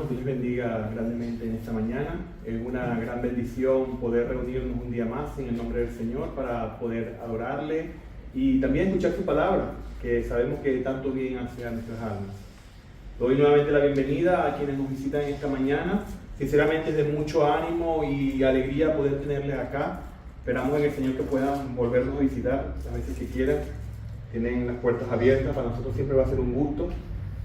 Dios les bendiga grandemente en esta mañana. Es una gran bendición poder reunirnos un día más en el nombre del Señor para poder adorarle y también escuchar su palabra, que sabemos que tanto bien hace a nuestras almas. Doy nuevamente la bienvenida a quienes nos visitan esta mañana. Sinceramente es de mucho ánimo y alegría poder tenerles acá. Esperamos en el Señor que puedan volvernos a visitar las veces que quieran. Tienen las puertas abiertas, para nosotros siempre va a ser un gusto.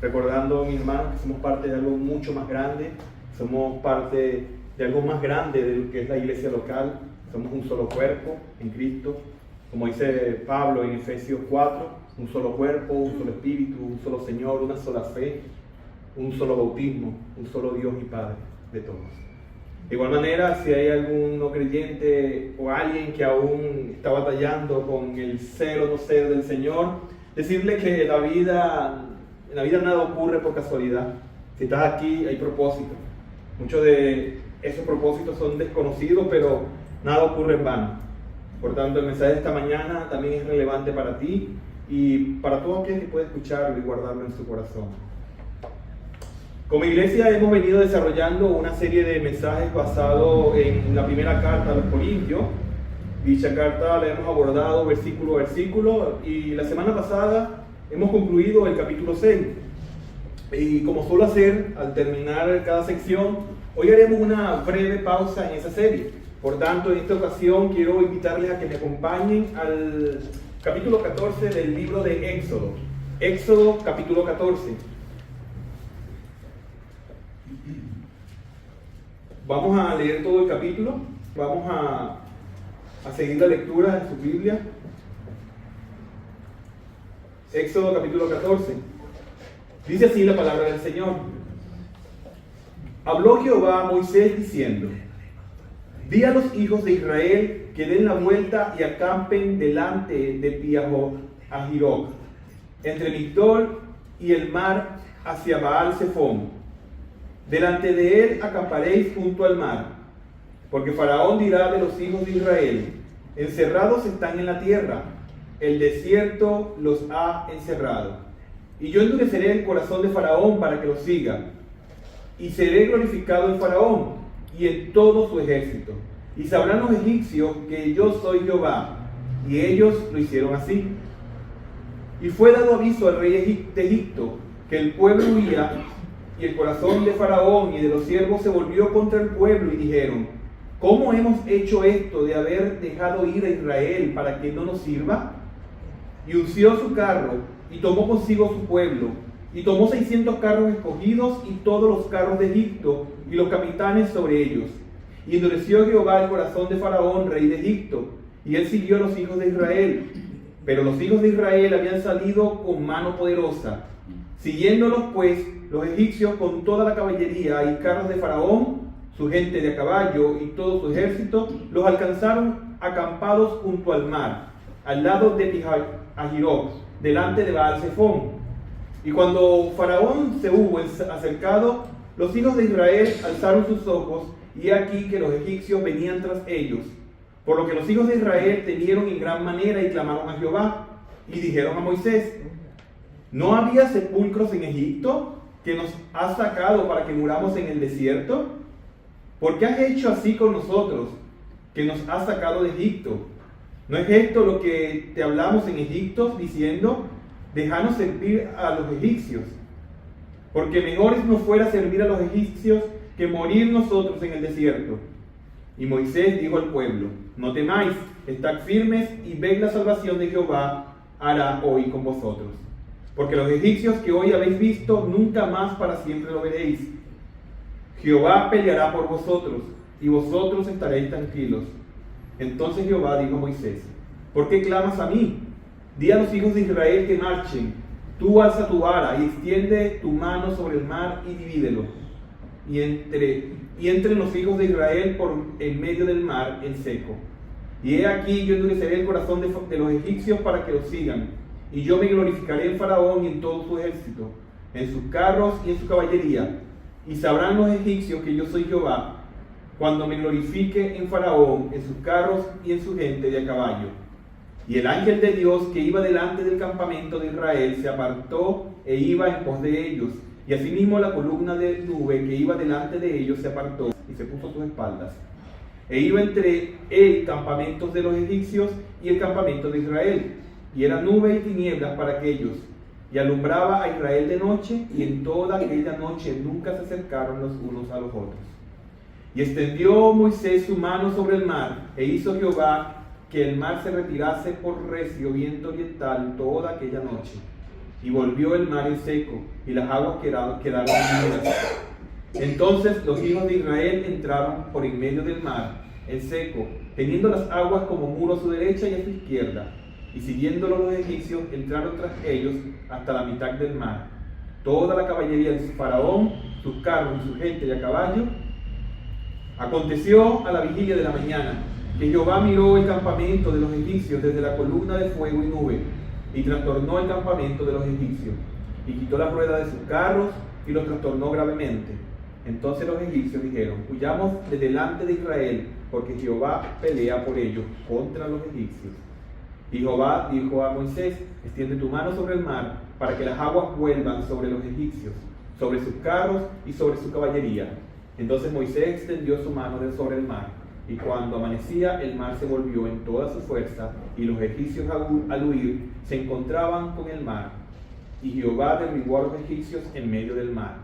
Recordando, mis hermanos, que somos parte de algo mucho más grande, somos parte de algo más grande de lo que es la iglesia local, somos un solo cuerpo en Cristo, como dice Pablo en Efesios 4, un solo cuerpo, un solo espíritu, un solo Señor, una sola fe, un solo bautismo, un solo Dios y Padre de todos. De igual manera, si hay algún no creyente o alguien que aún está batallando con el ser o no ser del Señor, decirle que en la vida nada ocurre por casualidad. Si estás aquí, hay propósito. Muchos de esos propósitos son desconocidos, pero nada ocurre en vano. Por tanto, el mensaje de esta mañana también es relevante para ti y para todo aquel que puede escucharlo y guardarlo en su corazón. Como iglesia hemos venido desarrollando una serie de mensajes basados en la primera carta a los Corintios. Dicha carta la hemos abordado versículo a versículo y la semana pasada hemos concluido el capítulo 6 y como suelo hacer al terminar cada sección, hoy haremos una breve pausa en esa serie. Por tanto, en esta ocasión quiero invitarles a que me acompañen al capítulo 14 del libro de Éxodo. Éxodo capítulo 14. Vamos a leer todo el capítulo, vamos a seguir la lectura de su Biblia. Éxodo capítulo 14. Dice así la palabra del Señor. Habló Jehová a Moisés diciendo: Di a los hijos de Israel que den la vuelta y acampen delante de Pi-hahiroc, entre Migdol y el mar hacia Baal-Zephón. Delante de él acamparéis junto al mar, porque Faraón dirá de los hijos de Israel: encerrados están en la tierra, el desierto los ha encerrado. Y yo endureceré el corazón de Faraón para que los siga, y seré glorificado en Faraón y en todo su ejército. Y sabrán los egipcios que yo soy Jehová. Y ellos lo hicieron así. Y fue dado aviso al rey de Egipto que el pueblo huía, y el corazón de Faraón y de los siervos se volvió contra el pueblo, y dijeron: ¿cómo hemos hecho esto de haber dejado ir a Israel para que no nos sirva? Y unció su carro, y tomó consigo su pueblo, y tomó 600 carros escogidos, y todos los carros de Egipto, y los capitanes sobre ellos. Y endureció Jehová el corazón de Faraón, rey de Egipto, y él siguió a los hijos de Israel. Pero los hijos de Israel habían salido con mano poderosa. Siguiéndolos pues los egipcios con toda la caballería y carros de Faraón, su gente de a caballo y todo su ejército, los alcanzaron acampados junto al mar, al lado de Pi-hahiroc, delante de Baal-Zephón. Y cuando Faraón se hubo acercado, los hijos de Israel alzaron sus ojos, y he aquí que los egipcios venían tras ellos. Por lo que los hijos de Israel temieron en gran manera y clamaron a Jehová, y dijeron a Moisés: ¿no había sepulcros en Egipto que nos has sacado para que muramos en el desierto? ¿Por qué has hecho así con nosotros, que nos has sacado de Egipto? ¿No es esto lo que te hablamos en Egipto, diciendo: déjanos servir a los egipcios? Porque mejor nos fuera servir a los egipcios que morir nosotros en el desierto. Y Moisés dijo al pueblo: no temáis, estad firmes y ved la salvación de Jehová hará hoy con vosotros. Porque los egipcios que hoy habéis visto, nunca más para siempre lo veréis. Jehová peleará por vosotros, y vosotros estaréis tranquilos. Entonces Jehová dijo a Moisés: ¿por qué clamas a mí? Di a los hijos de Israel que marchen. Tú alza tu vara y extiende tu mano sobre el mar y divídelo. Y entren los hijos de Israel por en medio del mar en seco. Y he aquí yo endureceré el corazón de los egipcios para que los sigan. Y yo me glorificaré en Faraón y en todo su ejército, en sus carros y en su caballería. Y sabrán los egipcios que yo soy Jehová, cuando me glorifique en Faraón, en sus carros y en su gente de a caballo. Y el ángel de Dios que iba delante del campamento de Israel se apartó e iba en pos de ellos. Y asimismo la columna de nube que iba delante de ellos se apartó y se puso a sus espaldas. E iba entre el campamento de los egipcios y el campamento de Israel. Y era nube y tinieblas para aquellos. Y alumbraba a Israel de noche, y en toda aquella noche nunca se acercaron los unos a los otros. Y extendió Moisés su mano sobre el mar, e hizo Jehová que el mar se retirase por recio viento oriental toda aquella noche. Y volvió el mar en seco, y las aguas quedaron unidas. Entonces los hijos de Israel entraron por en medio del mar, en seco, teniendo las aguas como muro a su derecha y a su izquierda. Y siguiéndolo los egipcios, entraron tras ellos hasta la mitad del mar. Toda la caballería de Faraón, sus carros y su gente de a caballo. Aconteció a la vigilia de la mañana, que Jehová miró el campamento de los egipcios desde la columna de fuego y nube, y trastornó el campamento de los egipcios, y quitó la rueda de sus carros, y los trastornó gravemente. Entonces los egipcios dijeron: huyamos de delante de Israel, porque Jehová pelea por ellos contra los egipcios. Y Jehová dijo a Moisés: extiende tu mano sobre el mar, para que las aguas vuelvan sobre los egipcios, sobre sus carros y sobre su caballería. Entonces Moisés extendió su mano sobre el mar, y cuando amanecía el mar se volvió en toda su fuerza, y los egipcios al huir se encontraban con el mar. Y Jehová derribó a los egipcios en medio del mar.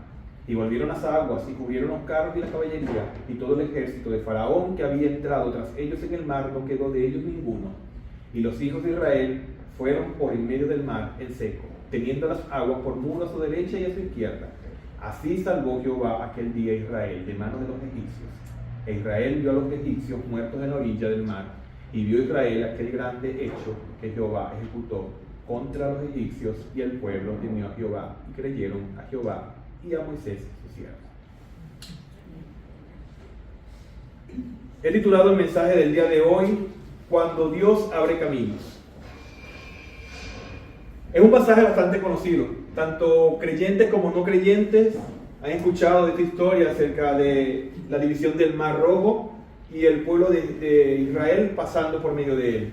Y volvieron las aguas, y cubrieron los carros y la caballería, y todo el ejército de Faraón que había entrado tras ellos en el mar, no quedó de ellos ninguno. Y los hijos de Israel fueron por en medio del mar en seco, teniendo las aguas por muro a su derecha y a su izquierda. Así salvó Jehová aquel día a Israel de manos de los egipcios. E Israel vio a los egipcios muertos en la orilla del mar, y vio Israel aquel grande hecho que Jehová ejecutó contra los egipcios, y el pueblo temió a Jehová, y creyeron a Jehová y a Moisés su siervo. He titulado el mensaje del día de hoy: Cuando Dios abre caminos. Es un pasaje bastante conocido, tanto creyentes como no creyentes han escuchado de esta historia acerca de la división del Mar Rojo y el pueblo de Israel pasando por medio de él.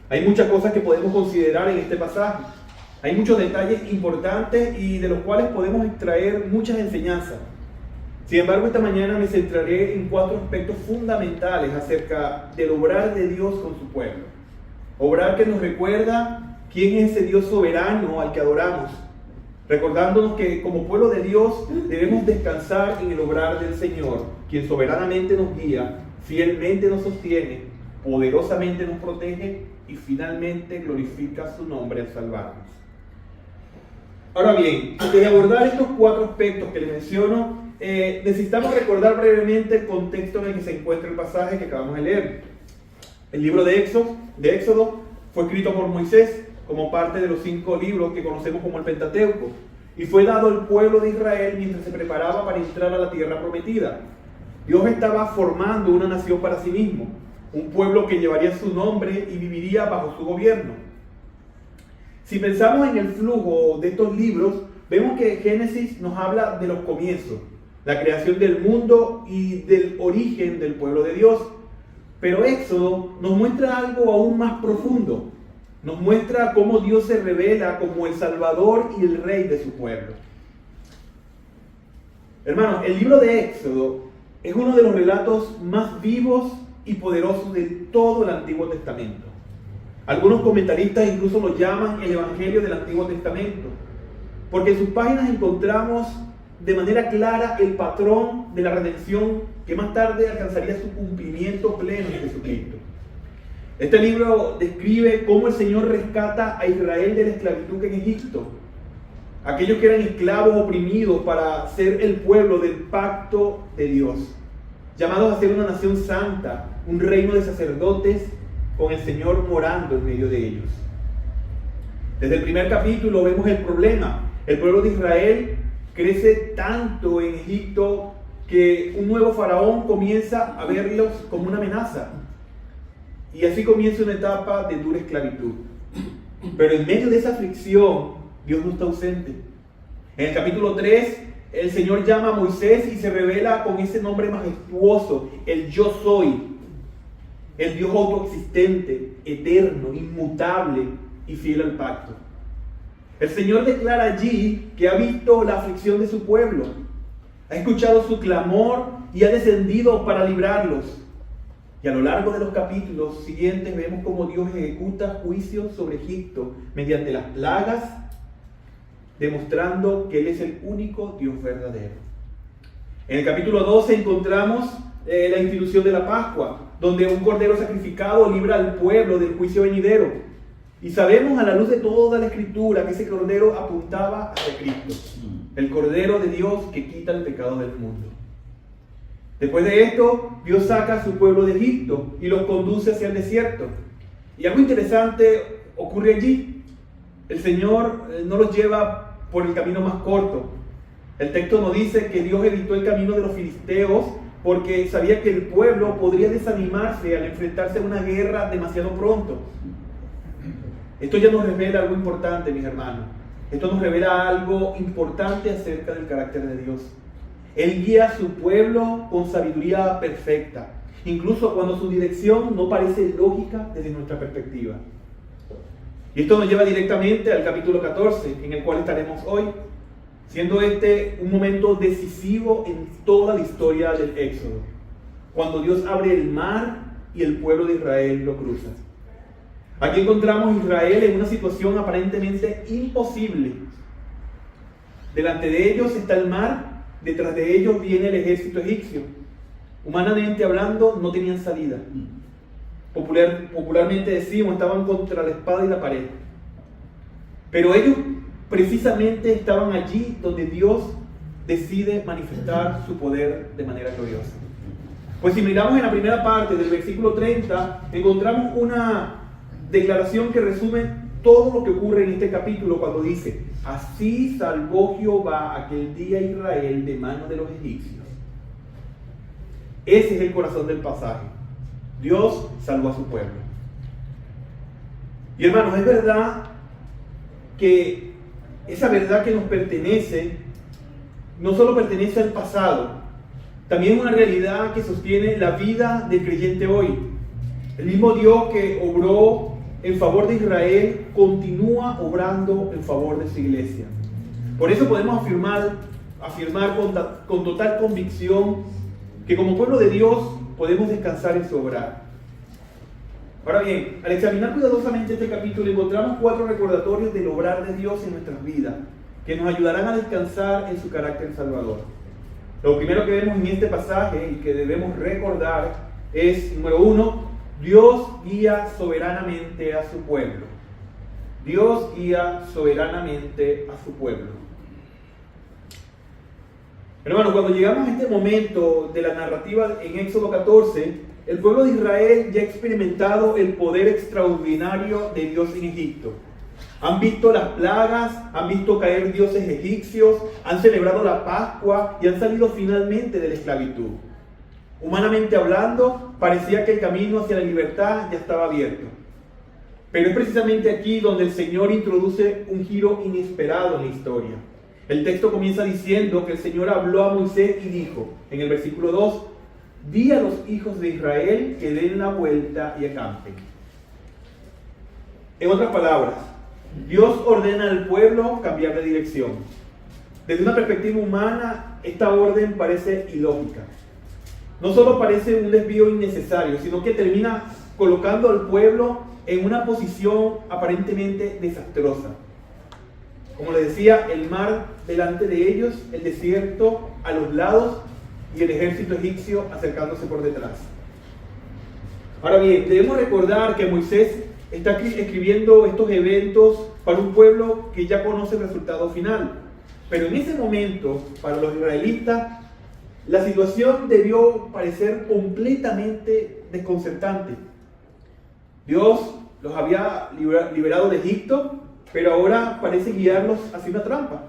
Hay muchas cosas que podemos considerar en este pasaje. Hay muchos detalles importantes y de los cuales podemos extraer muchas enseñanzas. Sin embargo, esta mañana me centraré en 4 aspectos fundamentales acerca del obrar de Dios con su pueblo. Obrar que nos recuerda quién es ese Dios soberano al que adoramos, recordándonos que como pueblo de Dios debemos descansar en el obrar del Señor, quien soberanamente nos guía, fielmente nos sostiene, poderosamente nos protege y finalmente glorifica su nombre al salvarnos. Ahora bien, antes de abordar estos 4 aspectos que les menciono, necesitamos recordar brevemente el contexto en el que se encuentra el pasaje que acabamos de leer. El libro de Éxodo fue escrito por Moisés como parte de los 5 libros que conocemos como el Pentateuco, y fue dado al pueblo de Israel mientras se preparaba para entrar a la tierra prometida. Dios estaba formando una nación para sí mismo, un pueblo que llevaría su nombre y viviría bajo su gobierno. Si pensamos en el flujo de estos libros, vemos que Génesis nos habla de los comienzos, la creación del mundo y del origen del pueblo de Dios. Pero Éxodo nos muestra algo aún más profundo. Nos muestra cómo Dios se revela como el Salvador y el Rey de su pueblo. Hermanos, el libro de Éxodo es uno de los relatos más vivos y poderosos de todo el Antiguo Testamento. Algunos comentaristas incluso lo llaman el Evangelio del Antiguo Testamento, porque en sus páginas encontramos de manera clara el patrón de la redención que más tarde alcanzaría su cumplimiento pleno en Jesucristo. Este libro describe cómo el Señor rescata a Israel de la esclavitud en Egipto, aquellos que eran esclavos oprimidos para ser el pueblo del pacto de Dios, llamados a ser una nación santa, un reino de sacerdotes con el Señor morando en medio de ellos. Desde el primer capítulo vemos el problema. El pueblo de Israel crece tanto en Egipto que un nuevo faraón comienza a verlos como una amenaza. Y así comienza una etapa de dura esclavitud. Pero en medio de esa aflicción, Dios no está ausente. En el capítulo 3, el Señor llama a Moisés y se revela con ese nombre majestuoso, el Yo Soy. El Dios autoexistente, eterno, inmutable y fiel al pacto. El Señor declara allí que ha visto la aflicción de su pueblo, ha escuchado su clamor y ha descendido para librarlos. Y a lo largo de los capítulos siguientes vemos cómo Dios ejecuta juicios sobre Egipto mediante las plagas, demostrando que Él es el único Dios verdadero. En el capítulo 12 encontramos la institución de la Pascua, donde un cordero sacrificado libra al pueblo del juicio venidero. Y sabemos a la luz de toda la Escritura que ese cordero apuntaba hacia Cristo, el Cordero de Dios que quita el pecado del mundo. Después de esto, Dios saca a su pueblo de Egipto y los conduce hacia el desierto. Y algo interesante ocurre allí. El Señor no los lleva por el camino más corto. El texto nos dice que Dios evitó el camino de los filisteos porque sabía que el pueblo podría desanimarse al enfrentarse a una guerra demasiado pronto. Esto ya nos revela algo importante, mis hermanos. Esto nos revela algo importante acerca del carácter de Dios. Él guía a su pueblo con sabiduría perfecta, incluso cuando su dirección no parece lógica desde nuestra perspectiva. Y esto nos lleva directamente al capítulo 14, en el cual estaremos hoy, siendo este un momento decisivo en toda la historia del Éxodo, cuando Dios abre el mar y el pueblo de Israel lo cruza. Aquí encontramos a Israel en una situación aparentemente imposible. Delante de ellos está el mar, detrás de ellos viene el ejército egipcio. Humanamente hablando, no tenían salida. Popularmente decimos, estaban contra la espada y la pared. Pero ellos precisamente estaban allí donde Dios decide manifestar su poder de manera gloriosa. Pues si miramos en la primera parte del versículo 30, encontramos una declaración que resume todo lo que ocurre en este capítulo cuando dice: así salvó Jehová aquel día a Israel de mano de los egipcios. Ese es el corazón del pasaje. Dios salvó a su pueblo. Y hermanos, es verdad que esa verdad que nos pertenece no solo pertenece al pasado, también es una realidad que sostiene la vida del creyente hoy. El mismo Dios que obró en favor de Israel continúa obrando en favor de su iglesia. Por eso podemos afirmar con total convicción que como pueblo de Dios podemos descansar en su obrar. Ahora bien, al examinar cuidadosamente este capítulo encontramos 4 recordatorios del obrar de Dios en nuestras vidas que nos ayudarán a descansar en su carácter salvador. Lo primero que vemos en este pasaje y que debemos recordar es, número 1, Dios guía soberanamente a su pueblo. Dios guía soberanamente a su pueblo. Hermanos, cuando llegamos a este momento de la narrativa en Éxodo 14, el pueblo de Israel ya ha experimentado el poder extraordinario de Dios en Egipto. Han visto las plagas, han visto caer dioses egipcios, han celebrado la Pascua y han salido finalmente de la esclavitud. Humanamente hablando, parecía que el camino hacia la libertad ya estaba abierto. Pero es precisamente aquí donde el Señor introduce un giro inesperado en la historia. El texto comienza diciendo que el Señor habló a Moisés y dijo, en el versículo 2, di a los hijos de Israel que den la vuelta y acampen. En otras palabras, Dios ordena al pueblo cambiar de dirección. Desde una perspectiva humana, esta orden parece ilógica. No solo parece un desvío innecesario, sino que termina colocando al pueblo en una posición aparentemente desastrosa. Como les decía, el mar delante de ellos, el desierto a los lados y el ejército egipcio acercándose por detrás. Ahora bien, debemos recordar que Moisés está escribiendo estos eventos para un pueblo que ya conoce el resultado final. Pero en ese momento, para los israelitas, la situación debió parecer completamente desconcertante. Dios los había liberado de Egipto, pero ahora parece guiarlos hacia una trampa.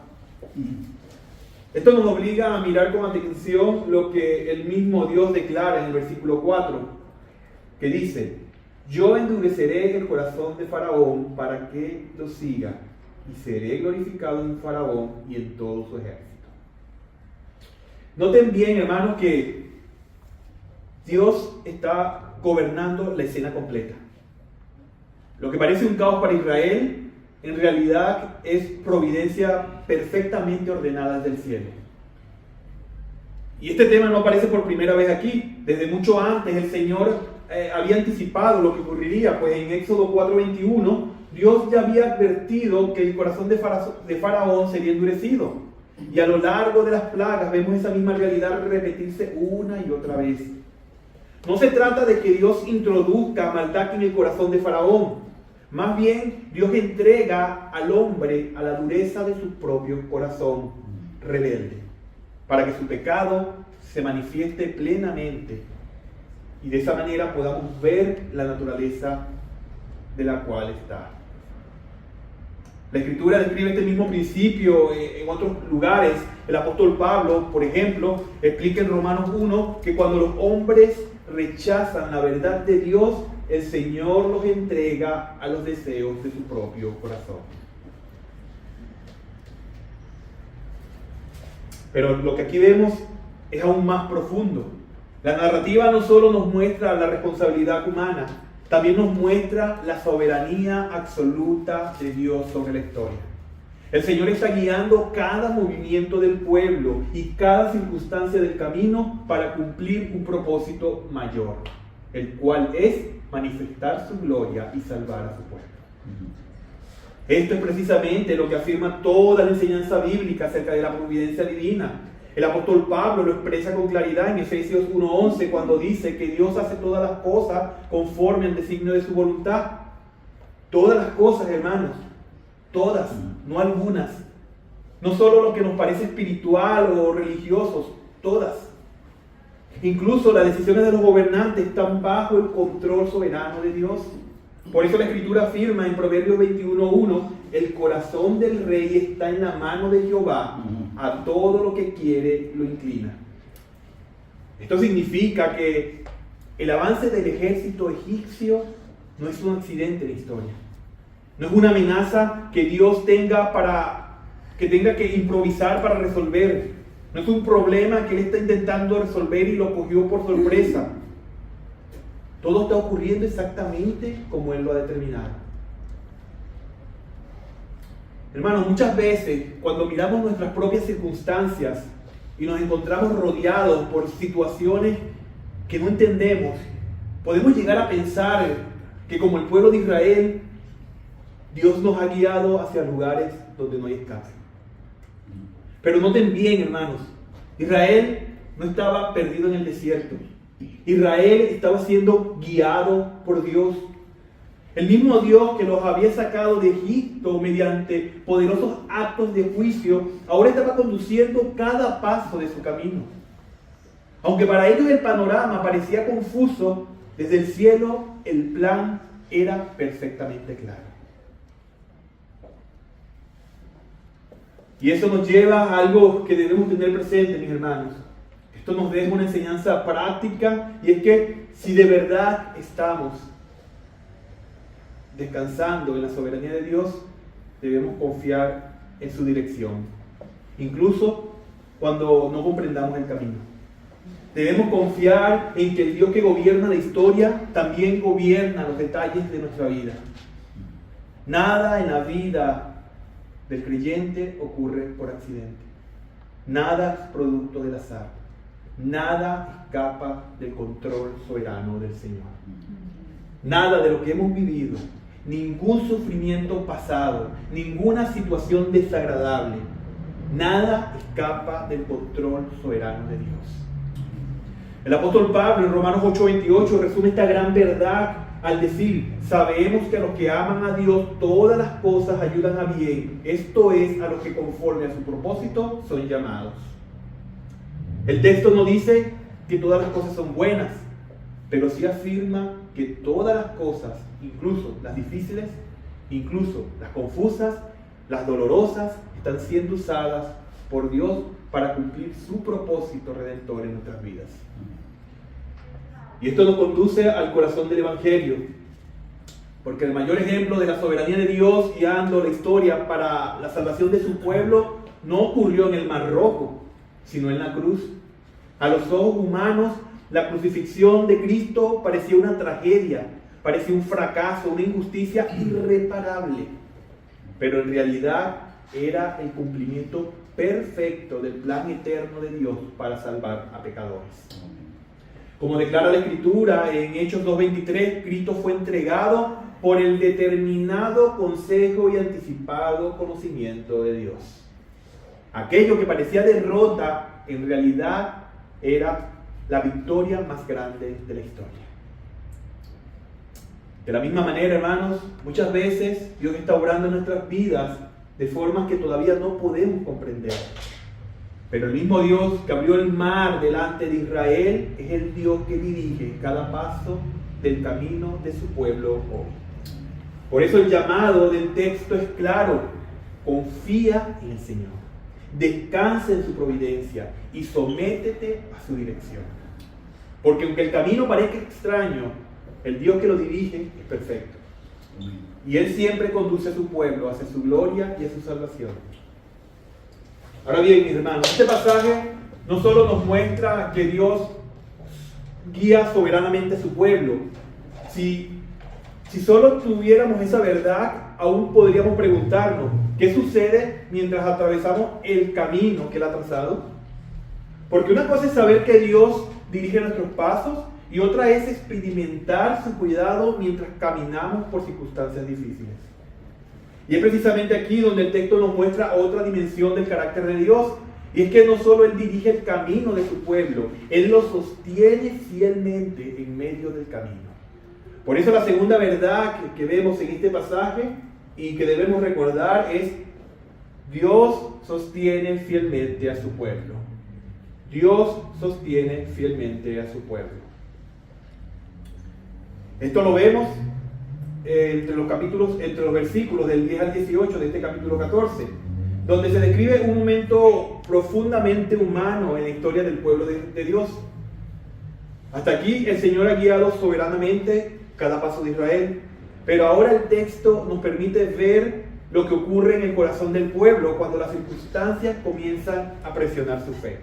Esto nos obliga a mirar con atención lo que el mismo Dios declara en el versículo 4, que dice: yo endureceré el corazón de Faraón para que lo siga, y seré glorificado en Faraón y en todo su ejército. Noten bien, hermanos, que Dios está gobernando la escena completa. Lo que parece un caos para Israel en realidad es providencia perfectamente ordenada del cielo. Y este tema no aparece por primera vez aquí. Desde mucho antes el Señor había anticipado lo que ocurriría, pues en Éxodo 4:21 Dios ya había advertido que el corazón de Faraón sería endurecido. Y a lo largo de las plagas vemos esa misma realidad repetirse una y otra vez. No se trata de que Dios introduzca maldad en el corazón de Faraón. Más bien, Dios entrega al hombre a la dureza de su propio corazón rebelde, para que su pecado se manifieste plenamente y de esa manera podamos ver la naturaleza de la cual está. La Escritura describe este mismo principio en otros lugares. El apóstol Pablo, por ejemplo, explica en Romanos 1 que cuando los hombres rechazan la verdad de Dios, el Señor los entrega a los deseos de su propio corazón. Pero lo que aquí vemos es aún más profundo. La narrativa no solo nos muestra la responsabilidad humana, también nos muestra la soberanía absoluta de Dios sobre la historia. El Señor está guiando cada movimiento del pueblo y cada circunstancia del camino para cumplir un propósito mayor, el cual es manifestar su gloria y salvar a su pueblo. Esto es precisamente lo que afirma toda la enseñanza bíblica acerca de la providencia divina. El apóstol Pablo lo expresa con claridad en Efesios 1:11 cuando dice que Dios hace todas las cosas conforme al designio de su voluntad. Todas las cosas, hermanos, todas, no algunas. No solo lo que nos parece espiritual o religiosos, todas. Incluso las decisiones de los gobernantes están bajo el control soberano de Dios. Por eso la Escritura afirma en Proverbios 21:1, el corazón del rey está en la mano de Jehová, a todo lo que quiere lo inclina. Esto significa que el avance del ejército egipcio no es un accidente en la historia. No es una amenaza que Dios tenga que improvisar para resolver. No es un problema que Él está intentando resolver y lo cogió por sorpresa. Todo está ocurriendo exactamente como Él lo ha determinado. Hermanos, muchas veces cuando miramos nuestras propias circunstancias y nos encontramos rodeados por situaciones que no entendemos, podemos llegar a pensar que como el pueblo de Israel, Dios nos ha guiado hacia lugares donde no hay escape. Pero noten bien, hermanos, Israel no estaba perdido en el desierto. Israel estaba siendo guiado por Dios. El mismo Dios que los había sacado de Egipto mediante poderosos actos de juicio, ahora estaba conduciendo cada paso de su camino. Aunque para ellos el panorama parecía confuso, desde el cielo el plan era perfectamente claro. Y eso nos lleva a algo que debemos tener presente, mis hermanos. Esto nos deja una enseñanza práctica, y es que si de verdad estamos descansando en la soberanía de Dios, debemos confiar en su dirección, incluso cuando no comprendamos el camino. Debemos confiar en que el Dios que gobierna la historia también gobierna los detalles de nuestra vida. Nada en la vida del creyente ocurre por accidente. Nada es producto del azar. Nada escapa del control soberano del Señor. Nada de lo que hemos vivido, ningún sufrimiento pasado, ninguna situación desagradable, nada escapa del control soberano de Dios. El apóstol Pablo en Romanos 8:28 resume esta gran verdad al decir: sabemos que a los que aman a Dios todas las cosas ayudan a bien, esto es, a los que conforme a su propósito son llamados. El texto no dice que todas las cosas son buenas, pero sí afirma que todas las cosas, incluso las difíciles, incluso las confusas, las dolorosas, están siendo usadas por Dios para cumplir su propósito redentor en nuestras vidas. Y esto nos conduce al corazón del Evangelio, porque el mayor ejemplo de la soberanía de Dios guiando la historia para la salvación de su pueblo no ocurrió en el Mar Rojo, sino en la cruz. A los ojos humanos, la crucifixión de Cristo parecía una tragedia, parecía un fracaso, una injusticia irreparable. pero en realidad era el cumplimiento perfecto del plan eterno de Dios para salvar a pecadores. Como declara la Escritura en Hechos 2:23, Cristo fue entregado por el determinado consejo y anticipado conocimiento de Dios. Aquello que parecía derrota, en realidad era la victoria más grande de la historia. De la misma manera, hermanos, muchas veces Dios está obrando en nuestras vidas de formas que todavía no podemos comprender. Pero el mismo Dios que abrió el mar delante de Israel es el Dios que dirige cada paso del camino de su pueblo hoy. Por eso el llamado del texto es claro: confía en el Señor, descansa en su providencia y sométete a su dirección. Porque aunque el camino parezca extraño, el Dios que lo dirige es perfecto. Y Él siempre conduce a su pueblo hacia su gloria y a su salvación. Ahora bien, mis hermanos, este pasaje no solo nos muestra que Dios guía soberanamente a su pueblo. Si solo tuviéramos esa verdad, aún podríamos preguntarnos: ¿qué sucede mientras atravesamos el camino que Él ha trazado? Porque una cosa es saber que Dios dirige nuestros pasos y otra es experimentar su cuidado mientras caminamos por circunstancias difíciles. Y es precisamente aquí donde el texto nos muestra otra dimensión del carácter de Dios, y es que no solo Él dirige el camino de su pueblo, Él lo sostiene fielmente en medio del camino. Por eso la segunda verdad que vemos en este pasaje y que debemos recordar es: Dios sostiene fielmente a su pueblo. Dios sostiene fielmente a su pueblo. Esto lo vemos entre los versículos del 10 al 18 de este capítulo 14, donde se describe un momento profundamente humano en la historia del pueblo de Dios. Hasta aquí el Señor ha guiado soberanamente cada paso de Israel, pero ahora el texto nos permite ver lo que ocurre en el corazón del pueblo cuando las circunstancias comienzan a presionar su fe.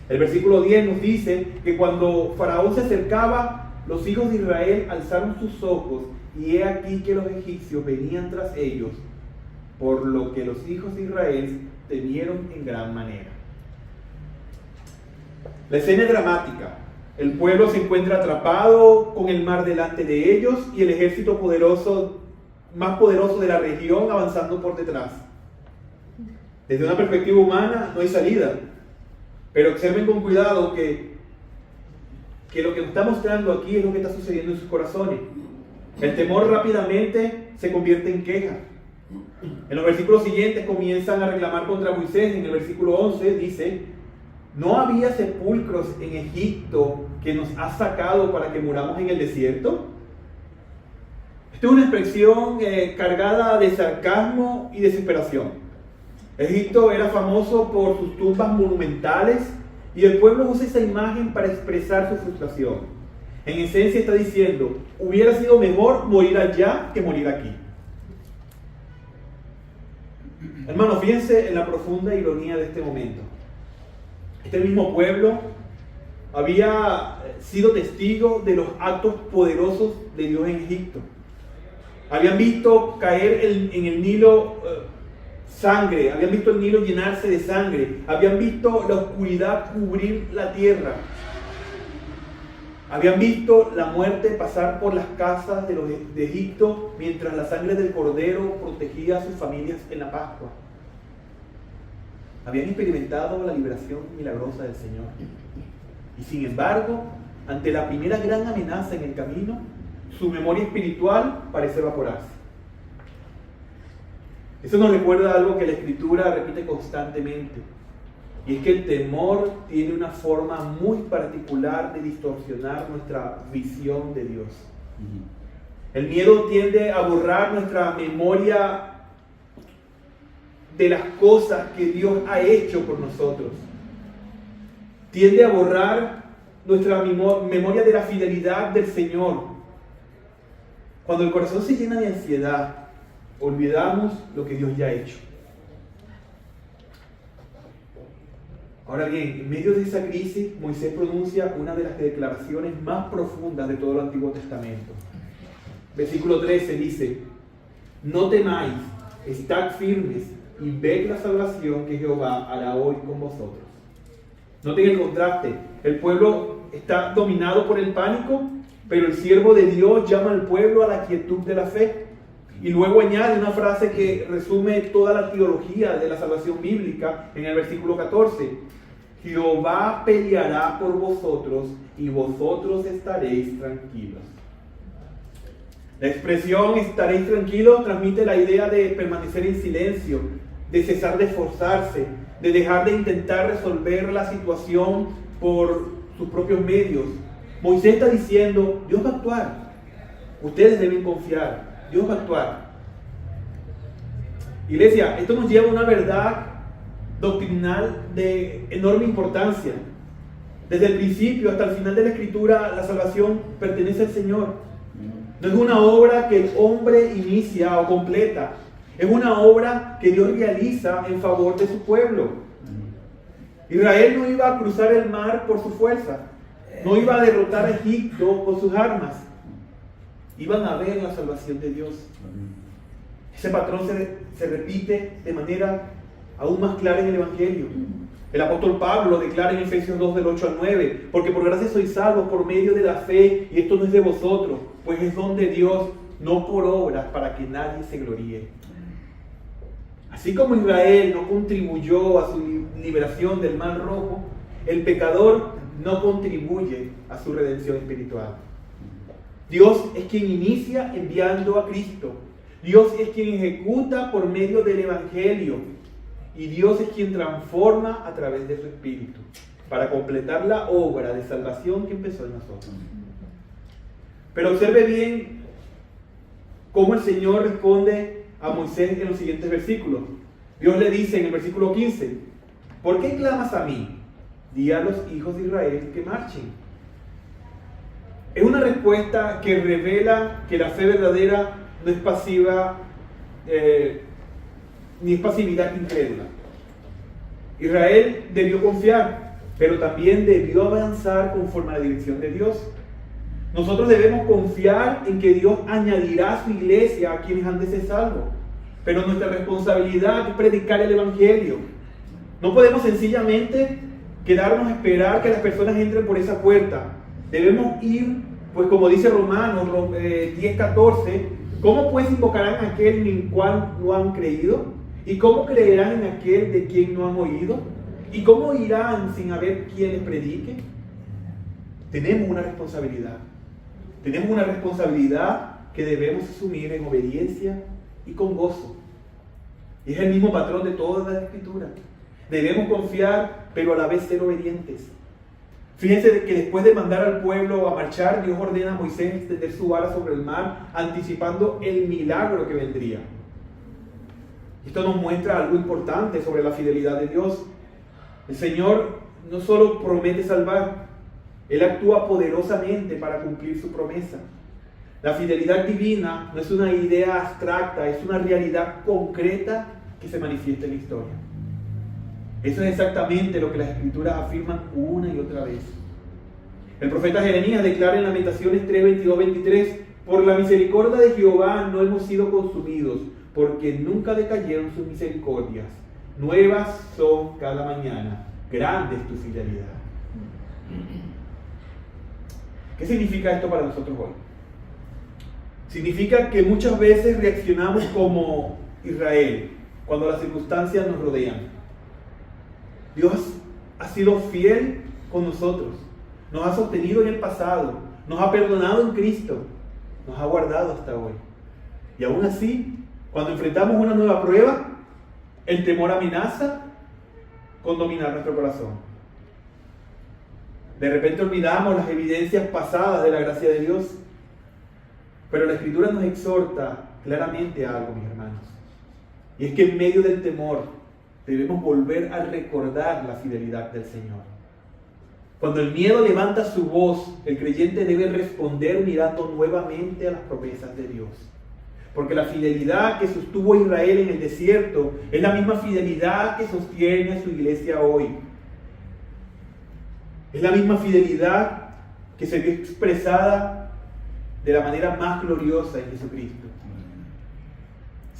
El versículo 10 nos dice que cuando Faraón se acercaba, los hijos de Israel alzaron sus ojos y he aquí que los egipcios venían tras ellos, por lo que los hijos de Israel temieron en gran manera. La escena es dramática. El pueblo se encuentra atrapado con el mar delante de ellos y el ejército más poderoso de la región avanzando por detrás. Desde una perspectiva humana no hay salida, pero observen con cuidado que lo que nos está mostrando aquí es lo que está sucediendo en sus corazones. El temor rápidamente se convierte en queja. En los versículos siguientes comienzan a reclamar contra Moisés. En el versículo 11 dice: ¿no había sepulcros en Egipto que nos has sacado para que muramos en el desierto? Esta es una expresión cargada de sarcasmo y desesperación. Egipto era famoso por sus tumbas monumentales y el pueblo usa esa imagen para expresar su frustración. En esencia está diciendo: hubiera sido mejor morir allá que morir aquí. Hermanos, fíjense en la profunda ironía de este momento. Este mismo pueblo había sido testigo de los actos poderosos de Dios en Egipto. Habían visto caer en el Nilo sangre, habían visto el Nilo llenarse de sangre, habían visto la oscuridad cubrir la tierra, habían visto la muerte pasar por las casas de Egipto mientras la sangre del cordero protegía a sus familias en la Pascua. Habían experimentado la liberación milagrosa del Señor. Y sin embargo, ante la primera gran amenaza en el camino, su memoria espiritual parece evaporarse. Eso nos recuerda algo que la Escritura repite constantemente, y es que el temor tiene una forma muy particular de distorsionar nuestra visión de Dios. El miedo tiende a borrar nuestra memoria de las cosas que Dios ha hecho por nosotros. Tiende a borrar nuestra memoria de la fidelidad del Señor. Cuando el corazón se llena de ansiedad, olvidamos lo que Dios ya ha hecho. Ahora bien, en medio de esa crisis, Moisés pronuncia una de las declaraciones más profundas de todo el Antiguo Testamento. Versículo 13 dice: no temáis, estad firmes y ved la salvación que Jehová hará hoy con vosotros. Noten el contraste. El pueblo está dominado por el pánico, pero el siervo de Dios llama al pueblo a la quietud de la fe. Y luego añade una frase que resume toda la teología de la salvación bíblica en el versículo 14. Jehová peleará por vosotros y vosotros estaréis tranquilos. La expresión estaréis tranquilos transmite la idea de permanecer en silencio, de cesar de esforzarse, de dejar de intentar resolver la situación por sus propios medios. Moisés está diciendo, Dios va a actuar. Ustedes deben confiar. Dios va a actuar. Iglesia, esto nos lleva a una verdad doctrinal de enorme importancia. Desde el principio hasta el final de la Escritura, la salvación pertenece al Señor. No es una obra que el hombre inicia o completa. Es una obra que Dios realiza en favor de su pueblo. Israel no iba a cruzar el mar por su fuerza. No iba a derrotar a Egipto con sus armas. Iban a ver la salvación de Dios. Ese patrón se repite de manera aún más clara en el Evangelio. El apóstol Pablo declara en Efesios 2 del 8 al 9, porque por gracia sois salvos por medio de la fe, y esto no es de vosotros, pues es don de Dios, no por obras, para que nadie se gloríe. Así como Israel no contribuyó a su liberación del mar rojo, el pecador no contribuye a su redención espiritual. Dios es quien inicia enviando a Cristo. Dios es quien ejecuta por medio del Evangelio. Y Dios es quien transforma a través de su Espíritu para completar la obra de salvación que empezó en nosotros. Pero observe bien cómo el Señor responde a Moisés en los siguientes versículos. Dios le dice en el versículo 15, ¿por qué clamas a mí? Di a los hijos de Israel que marchen. Es una respuesta que revela que la fe verdadera no es pasiva, ni es pasividad incrédula. Israel debió confiar, pero también debió avanzar conforme a la dirección de Dios. Nosotros debemos confiar en que Dios añadirá a su iglesia a quienes han de ser salvos, pero nuestra responsabilidad es predicar el Evangelio. No podemos sencillamente quedarnos a esperar que las personas entren por esa puerta. Debemos ir, pues como dice Romanos 10:14, ¿cómo pues invocarán a aquel en el cual no han creído? ¿Y cómo creerán en aquel de quien no han oído? ¿Y cómo irán sin haber quien les predique? Tenemos una responsabilidad. Tenemos una responsabilidad que debemos asumir en obediencia y con gozo. Y es el mismo patrón de toda la Escritura. Debemos confiar, pero a la vez ser obedientes. Fíjense que después de mandar al pueblo a marchar, Dios ordena a Moisés extender su vara sobre el mar, anticipando el milagro que vendría. Esto nos muestra algo importante sobre la fidelidad de Dios. El Señor no solo promete salvar, Él actúa poderosamente para cumplir su promesa. La fidelidad divina no es una idea abstracta, es una realidad concreta que se manifiesta en la historia. Eso es exactamente lo que las Escrituras afirman una y otra vez. El profeta Jeremías declara en Lamentaciones 3:22-23, por la misericordia de Jehová no hemos sido consumidos, porque nunca decayeron sus misericordias. Nuevas son cada mañana, grande es tu fidelidad. ¿Qué significa esto para nosotros hoy? Significa que muchas veces reaccionamos como Israel cuando las circunstancias nos rodean. Dios ha sido fiel con nosotros, nos ha sostenido en el pasado, nos ha perdonado en Cristo, nos ha guardado hasta hoy. Y aún así, cuando enfrentamos una nueva prueba, el temor amenaza con dominar nuestro corazón. De repente olvidamos las evidencias pasadas de la gracia de Dios, pero la Escritura nos exhorta claramente a algo, mis hermanos. Y es que en medio del temor debemos volver a recordar la fidelidad del Señor. Cuando el miedo levanta su voz, el creyente debe responder mirando nuevamente a las promesas de Dios. Porque la fidelidad que sostuvo a Israel en el desierto es la misma fidelidad que sostiene a su iglesia hoy. Es la misma fidelidad que se vio expresada de la manera más gloriosa en Jesucristo.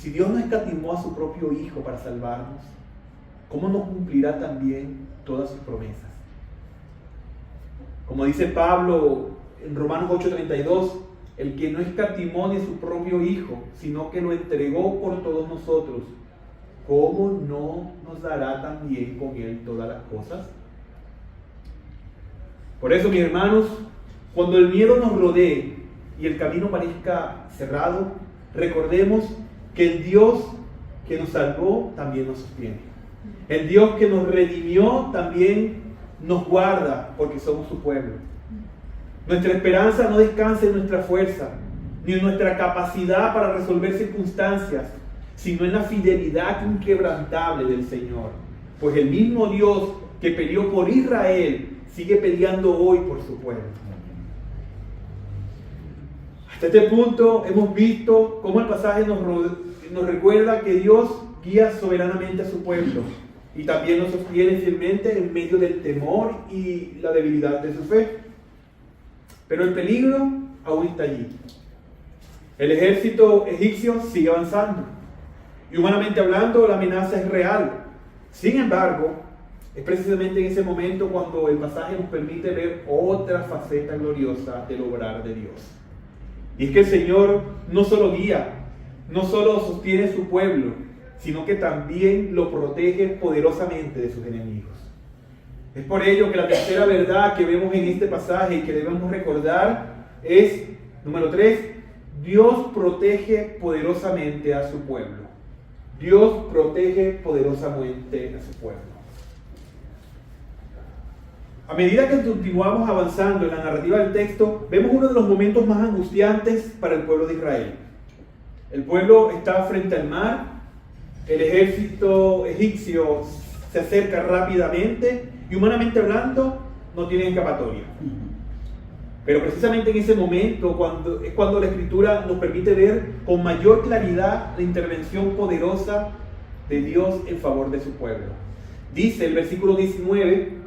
Si Dios no escatimó a su propio Hijo para salvarnos, ¿cómo no cumplirá también todas sus promesas? Como dice Pablo en Romanos 8:32, el que no escatimó ni su propio Hijo, sino que lo entregó por todos nosotros, ¿cómo no nos dará también con Él todas las cosas? Por eso, mis hermanos, cuando el miedo nos rodee y el camino parezca cerrado, recordemos que el Dios que nos salvó también nos sostiene. El Dios que nos redimió también nos guarda porque somos su pueblo. Nuestra esperanza no descansa en nuestra fuerza, ni en nuestra capacidad para resolver circunstancias, sino en la fidelidad inquebrantable del Señor. Pues el mismo Dios que peleó por Israel sigue peleando hoy por su pueblo. Hasta este punto hemos visto cómo el pasaje nos recuerda que Dios guía soberanamente a su pueblo y también nos sostiene fielmente en medio del temor y la debilidad de su fe. Pero el peligro aún está allí. El ejército egipcio sigue avanzando y humanamente hablando la amenaza es real. Sin embargo, es precisamente en ese momento cuando el pasaje nos permite ver otra faceta gloriosa del obrar de Dios. Y es que el Señor no solo guía, no solo sostiene su pueblo, sino que también lo protege poderosamente de sus enemigos. Es por ello que la tercera verdad que vemos en este pasaje y que debemos recordar es, número 3, Dios protege poderosamente a su pueblo. Dios protege poderosamente a su pueblo. A medida que continuamos avanzando en la narrativa del texto, vemos uno de los momentos más angustiantes para el pueblo de Israel. El pueblo está frente al mar, el ejército egipcio se acerca rápidamente y humanamente hablando no tiene escapatoria. Pero precisamente en ese momento es cuando la Escritura nos permite ver con mayor claridad la intervención poderosa de Dios en favor de su pueblo. Dice el versículo 19: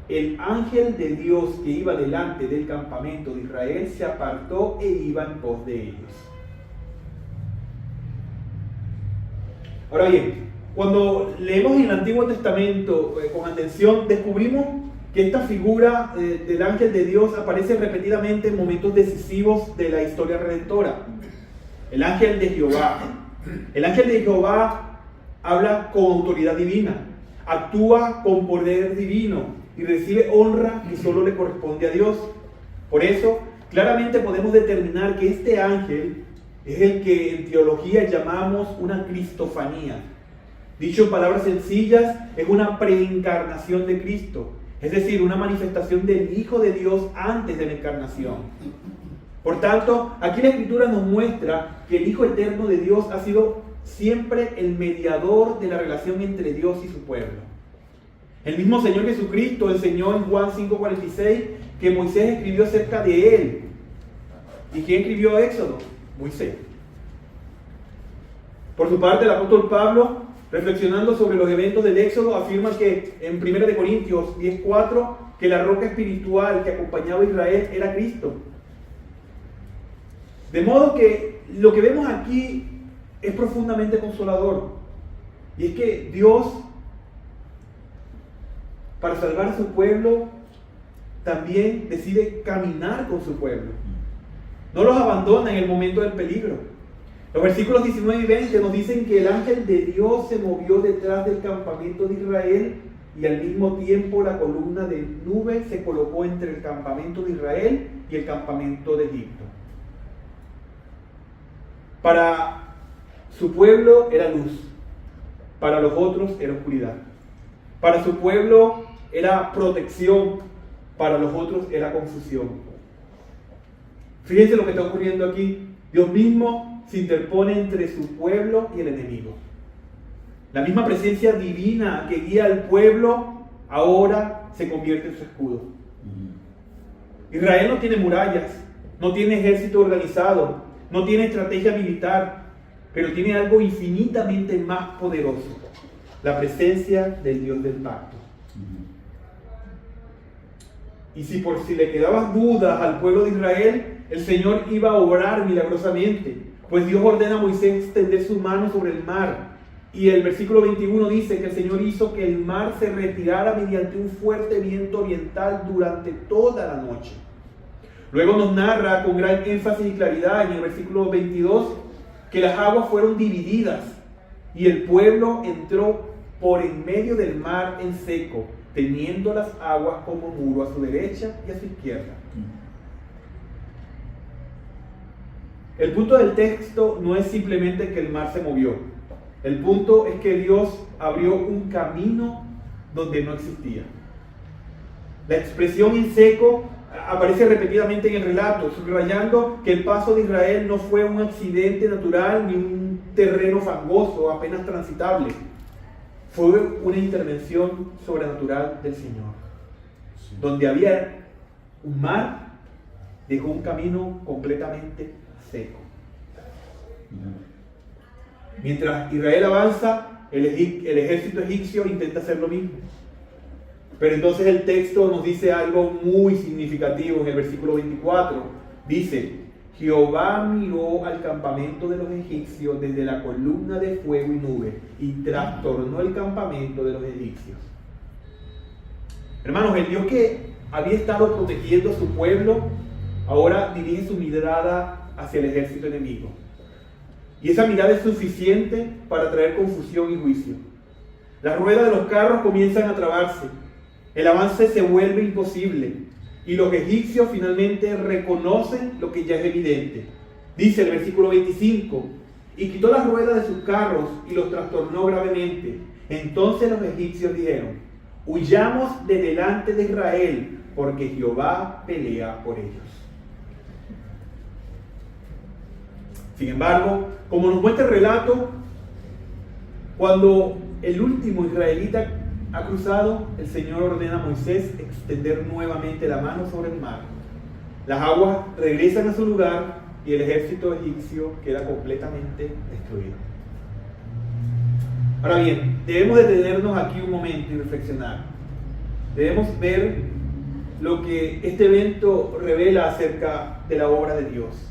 el ángel de Dios que iba delante del campamento de Israel se apartó e iba en pos de ellos. Ahora bien, cuando leemos en el Antiguo Testamento con atención, descubrimos que esta figura del ángel de Dios aparece repetidamente en momentos decisivos de la historia redentora. El ángel de Jehová. El ángel de Jehová habla con autoridad divina, actúa con poder divino y recibe honra que solo le corresponde a Dios. Por eso, claramente podemos determinar que este ángel es el que en teología llamamos una cristofanía. Dicho en palabras sencillas, es una preencarnación de Cristo, es decir, una manifestación del Hijo de Dios antes de la encarnación. Por tanto, aquí la Escritura nos muestra que el Hijo eterno de Dios ha sido siempre el mediador de la relación entre Dios y su pueblo. El mismo Señor Jesucristo enseñó en Juan 5:46 que Moisés escribió acerca de él. ¿Y quién escribió Éxodo? Moisés. Por su parte, el apóstol Pablo, reflexionando sobre los eventos del Éxodo, afirma que en 1 Corintios 10:4 que la roca espiritual que acompañaba a Israel era Cristo. De modo que lo que vemos aquí es profundamente consolador. Y es que Dios, para salvar a su pueblo, también decide caminar con su pueblo. No los abandona en el momento del peligro. Los versículos 19 y 20 nos dicen que el ángel de Dios se movió detrás del campamento de Israel y al mismo tiempo la columna de nube se colocó entre el campamento de Israel y el campamento de Egipto. Para su pueblo era luz, para los otros era oscuridad. Para su pueblo era protección, para los otros era confusión. Fíjense lo que está ocurriendo aquí. Dios mismo se interpone entre su pueblo y el enemigo. La misma presencia divina que guía al pueblo ahora se convierte en su escudo. Israel no tiene murallas, no tiene ejército organizado, no tiene estrategia militar, pero tiene algo infinitamente más poderoso: la presencia del Dios del pacto. Y si por si le quedaban dudas al pueblo de Israel, el Señor iba a obrar milagrosamente. Pues Dios ordena a Moisés extender su mano sobre el mar. Y el versículo 21 dice que el Señor hizo que el mar se retirara mediante un fuerte viento oriental durante toda la noche. Luego nos narra con gran énfasis y claridad en el versículo 22 que las aguas fueron divididas y el pueblo entró por en medio del mar en seco, teniendo las aguas como muro a su derecha y a su izquierda. El punto del texto no es simplemente que el mar se movió. El punto es que Dios abrió un camino donde no existía. La expresión en seco aparece repetidamente en el relato, subrayando que el paso de Israel no fue un accidente natural ni un terreno fangoso apenas transitable. Fue una intervención sobrenatural del Señor. Donde había un mar, dejó un camino completamente seco. Mientras Israel avanza, el ejército egipcio intenta hacer lo mismo. Pero entonces el texto nos dice algo muy significativo en el versículo 24. Dice: Jehová miró al campamento de los egipcios desde la columna de fuego y nube y trastornó el campamento de los egipcios. Hermanos, el Dios que había estado protegiendo a su pueblo ahora dirige su mirada hacia el ejército enemigo. Y esa mirada es suficiente para traer confusión y juicio. Las ruedas de los carros comienzan a trabarse. El avance se vuelve imposible. Y los egipcios finalmente reconocen lo que ya es evidente. Dice el versículo 25: y quitó las ruedas de sus carros y los trastornó gravemente. Entonces los egipcios dijeron: huyamos de delante de Israel, porque Jehová pelea por ellos. Sin embargo, como nos muestra el relato, cuando el último israelita ha cruzado, el Señor ordena a Moisés extender nuevamente la mano sobre el mar. Las aguas regresan a su lugar y el ejército egipcio queda completamente destruido. Ahora bien, debemos detenernos aquí un momento y reflexionar. Debemos ver lo que este evento revela acerca de la obra de Dios.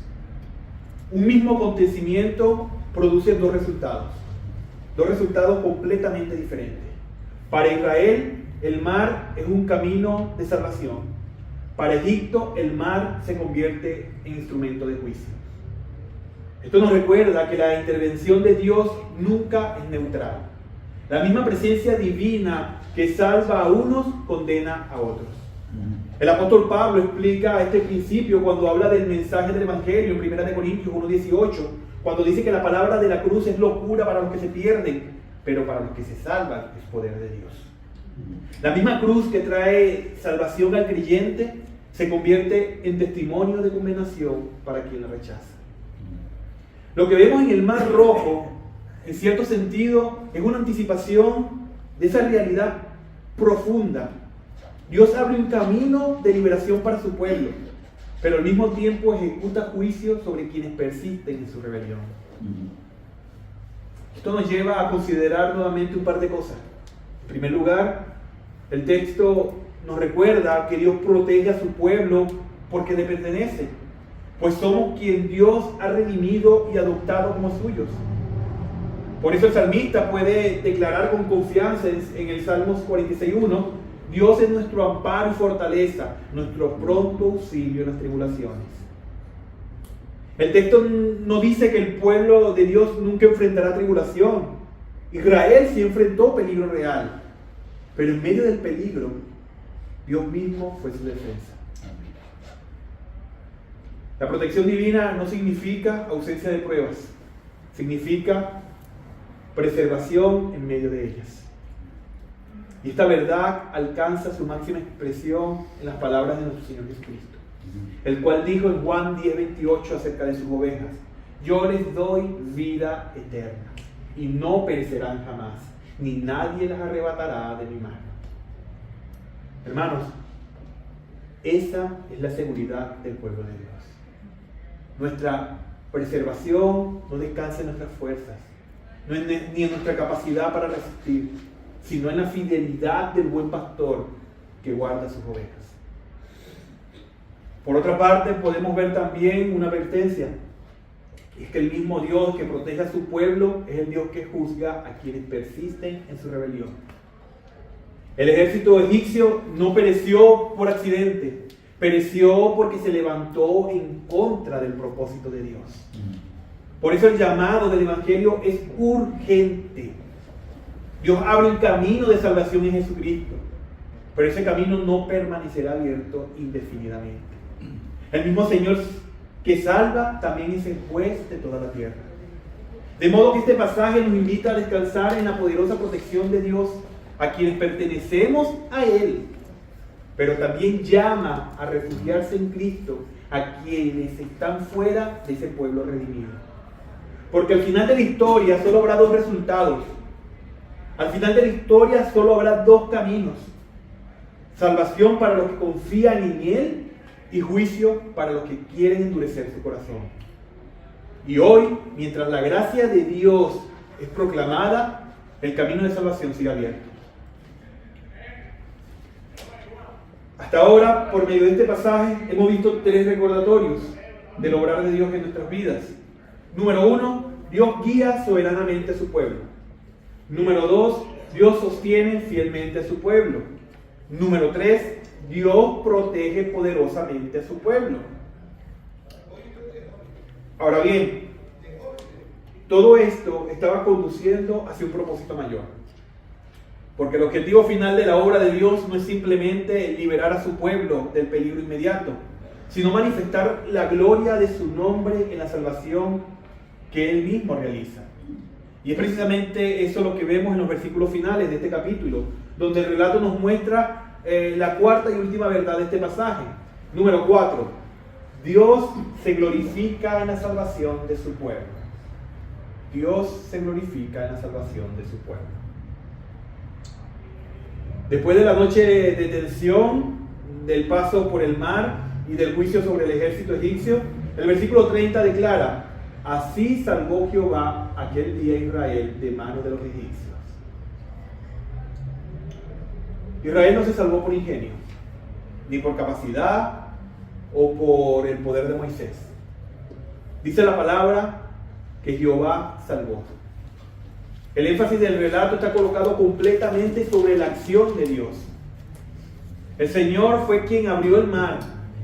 Un mismo acontecimiento produce dos resultados completamente diferentes. Para Israel, el mar es un camino de salvación. Para Egipto, el mar se convierte en instrumento de juicio. Esto nos recuerda que la intervención de Dios nunca es neutral. La misma presencia divina que salva a unos, condena a otros. El apóstol Pablo explica este principio cuando habla del mensaje del Evangelio en 1 Corintios 1:18, cuando dice que la palabra de la cruz es locura para los que se pierden, pero para los que se salvan es poder de Dios. La misma cruz que trae salvación al creyente se convierte en testimonio de condenación para quien la rechaza. Lo que vemos en el Mar Rojo, en cierto sentido, es una anticipación de esa realidad profunda. Dios abre un camino de liberación para su pueblo, pero al mismo tiempo ejecuta juicio sobre quienes persisten en su rebelión. Esto nos lleva a considerar nuevamente un par de cosas. En primer lugar, el texto nos recuerda que Dios protege a su pueblo porque le pertenece, pues somos quien Dios ha redimido y adoptado como suyos. Por eso el salmista puede declarar con confianza en el Salmos 46:1: Dios es nuestro amparo y fortaleza, nuestro pronto auxilio en las tribulaciones. El texto no dice que el pueblo de Dios nunca enfrentará tribulación. Israel sí enfrentó peligro real, pero en medio del peligro, Dios mismo fue su defensa. La protección divina no significa ausencia de pruebas, significa preservación en medio de ellas. Y esta verdad alcanza su máxima expresión en las palabras de nuestro Señor Jesucristo, el cual dijo en Juan 10:28 acerca de sus ovejas: yo les doy vida eterna y no perecerán jamás, ni nadie las arrebatará de mi mano. Hermanos, esa es la seguridad del pueblo de Dios. Nuestra preservación no descansa en nuestras fuerzas, ni en nuestra capacidad para resistir, sino en la fidelidad del buen pastor que guarda sus ovejas. Por otra parte, podemos ver también una advertencia. Es que el mismo Dios que protege a su pueblo es el Dios que juzga a quienes persisten en su rebelión. El ejército egipcio no pereció por accidente, pereció porque se levantó en contra del propósito de Dios. Por eso el llamado del Evangelio es urgente. Dios abre un camino de salvación en Jesucristo, pero ese camino no permanecerá abierto indefinidamente. El mismo Señor que salva también es el juez de toda la tierra. De modo que este pasaje nos invita a descansar en la poderosa protección de Dios a quienes pertenecemos a Él, pero también llama a refugiarse en Cristo a quienes están fuera de ese pueblo redimido. Porque al final de la historia solo habrá dos resultados. Al final de la historia solo habrá dos caminos: salvación para los que confían en Él y juicio para los que quieren endurecer su corazón. Y hoy, mientras la gracia de Dios es proclamada, el camino de salvación sigue abierto. Hasta ahora, por medio de este pasaje, hemos visto tres recordatorios del obrar de Dios en nuestras vidas. Número 1, Dios guía soberanamente a su pueblo. Número 2, Dios sostiene fielmente a su pueblo. Número 3, Dios protege poderosamente a su pueblo. Ahora bien, todo esto estaba conduciendo hacia un propósito mayor. Porque el objetivo final de la obra de Dios no es simplemente liberar a su pueblo del peligro inmediato, sino manifestar la gloria de su nombre en la salvación que Él mismo realiza. Y es precisamente eso lo que vemos en los versículos finales de este capítulo, donde el relato nos muestra la cuarta y última verdad de este pasaje. Número 4. Dios se glorifica en la salvación de su pueblo. Dios se glorifica en la salvación de su pueblo. Después de la noche de tensión, del paso por el mar y del juicio sobre el ejército egipcio, el versículo 30 declara: así salvó Jehová aquel día a Israel de manos de los egipcios. Israel no se salvó por ingenio, ni por capacidad o por el poder de Moisés. Dice la palabra que Jehová salvó. El énfasis del relato está colocado completamente sobre la acción de Dios. El Señor fue quien abrió el mar,